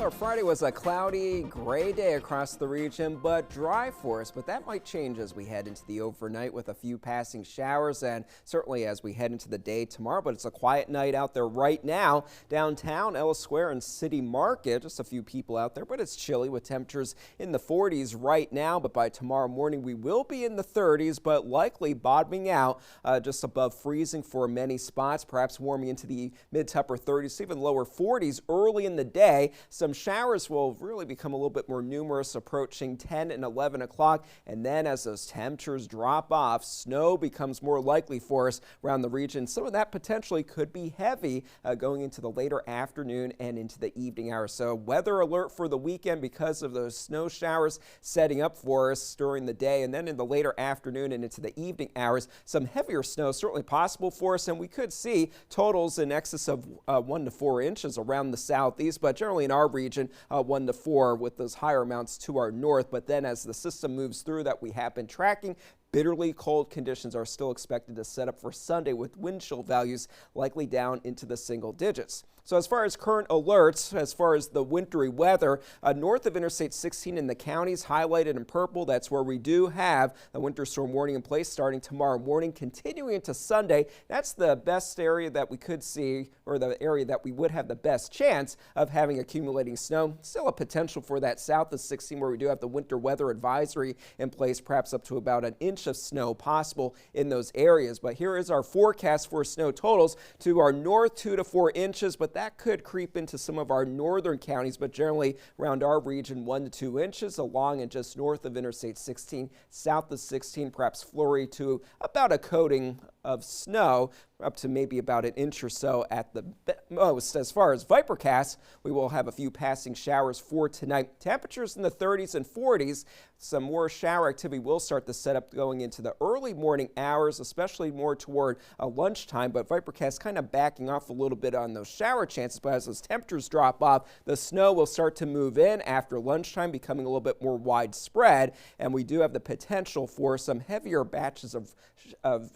Our Friday was a cloudy, gray day across the region, but dry for us. But that might change as we head into the overnight with a few passing showers and certainly as we head into the day tomorrow. But it's a quiet night out there right now. Downtown, Ellis Square and City Market, just a few people out there, but it's chilly with temperatures in the 40s right now. But by tomorrow morning, we will be in the 30s, but likely bottoming out just above freezing for many spots, perhaps warming into the mid to upper 30s, even lower 40s early in the day. Some showers will really become a little bit more numerous approaching 10 and 11 o'clock. And then as those temperatures drop off, snow becomes more likely for us around the region. Some of that potentially could be heavy going into the later afternoon and into the evening hours. So weather alert for the weekend because of those snow showers setting up for us during the day. And then in the later afternoon and into the evening hours, some heavier snow certainly possible for us. And we could see totals in excess of 1 to 4 inches around the southeast, but generally in our region 1 to 4 with those higher amounts to our north. But then as the system moves through that we have been tracking, bitterly cold conditions are still expected to set up for Sunday with wind chill values likely down into the single digits. So as far as current alerts, as far as the wintry weather, north of Interstate 16 in the counties highlighted in purple, that's where we do have a winter storm warning in place starting tomorrow morning, continuing into Sunday. That's the best area that we could see, or the area that we would have the best chance of having accumulating snow. Still a potential for that south of 16 where we do have the winter weather advisory in place, perhaps up to about an inch of snow possible in those areas. But here is our forecast for snow totals. To our north, 2 to 4 inches, but that could creep into some of our northern counties, but generally around our region 1 to 2 inches along and just north of Interstate 16, south of 16, perhaps flurry to about a coating of snow up to maybe about an inch or so at the most. As far as Vipercast, we will have a few passing showers for tonight. Temperatures in the 30s and 40s. Some more shower activity will start to set up going into the early morning hours, especially more toward lunchtime, but Vipercast kind of backing off a little bit on those shower chances. But as those temperatures drop off, the snow will start to move in after lunchtime, becoming a little bit more widespread, and we do have the potential for some heavier batches of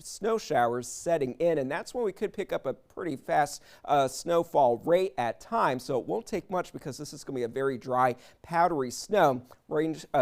snow showers setting in, and that's when we could pick up a pretty fast snowfall rate at times. So it won't take much because this is going to be a very dry, powdery snow.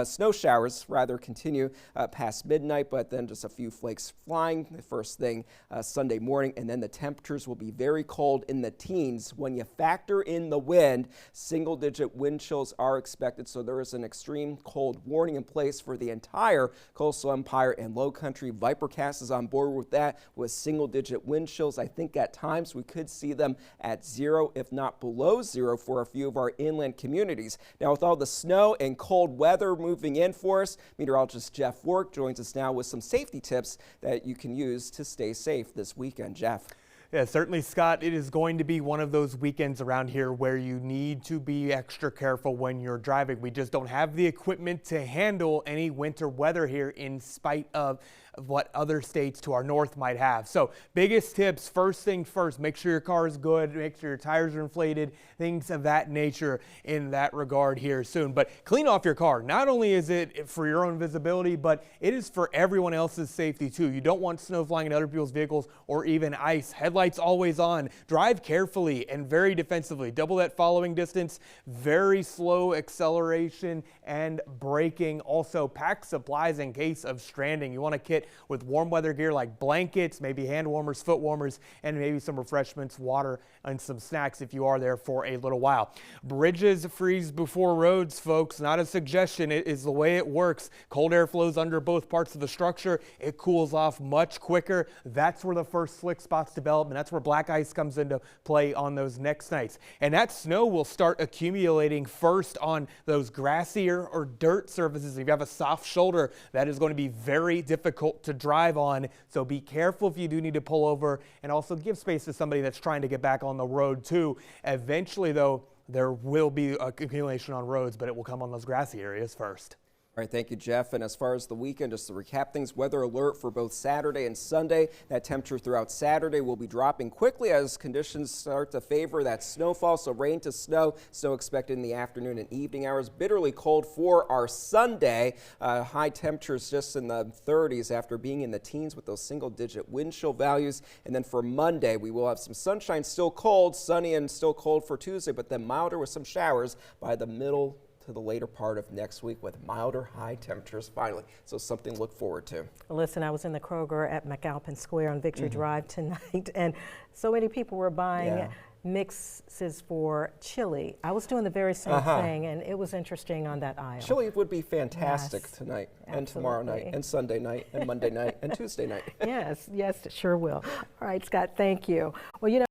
Snow showers rather continue past midnight, but then just a few flakes flying the first thing Sunday morning, and then the temperatures will be very cold in the teens. When you factor in the wind, single-digit wind chills are expected, so there is an extreme cold warning in place for the entire coastal empire and low country. Vipercast is on board with that with single-digit wind chills. I think at times we could see them at 0, if not below 0, for a few of our inland communities. Now, with all the snow and cold weather moving in for us, meteorologist Jeff Vorick joins us now with some safety tips that you can use to stay safe this weekend. Jeff. Yeah, certainly, Scott. It is going to be one of those weekends around here where you need to be extra careful when you're driving. We just don't have the equipment to handle any winter weather here in spite of what other states to our north might have. So biggest tips, first thing first, make sure your car is good, make sure your tires are inflated, things of that nature in that regard here soon. But clean off your car. Not only is it for your own visibility, but it is for everyone else's safety too. You don't want snow flying in other people's vehicles or even ice. Headlights always on. Drive carefully and very defensively. Double that following distance, very slow acceleration and braking. Also pack supplies in case of stranding. You want a kit with warm weather gear like blankets, maybe hand warmers, foot warmers, and maybe some refreshments, water, and some snacks if you are there for a little while. Bridges freeze before roads, folks. Not a suggestion. It is the way it works. Cold air flows under both parts of the structure. It cools off much quicker. That's where the first slick spots develop, and that's where black ice comes into play on those next nights. And that snow will start accumulating first on those grassier or dirt surfaces. If you have a soft shoulder, that is going to be very difficult to drive on, so be careful if you do need to pull over, and also give space to somebody that's trying to get back on the road too. Eventually though, there will be accumulation on roads, but it will come on those grassy areas first. All right, thank you, Jeff. And as far as the weekend, just to recap things, weather alert for both Saturday and Sunday. That temperature throughout Saturday will be dropping quickly as conditions start to favor that snowfall. So rain to snow expected in the afternoon and evening hours. Bitterly cold for our Sunday. High temperatures just in the 30s after being in the teens with those single-digit wind chill values. And then for Monday, we will have some sunshine, still cold, sunny and still cold for Tuesday, but then milder with some showers by the middle to the later part of next week with milder high temperatures finally. So something to look forward to. Listen, I was in the Kroger at McAlpin Square on Victory Drive tonight, and so many people were buying mixes for chili. I was doing the very same thing, and it was interesting on that aisle. Chili would be fantastic tonight and tomorrow night and Sunday night and Monday night and Tuesday night. Yes, it sure will. All right, Scott, thank you. Well, you know,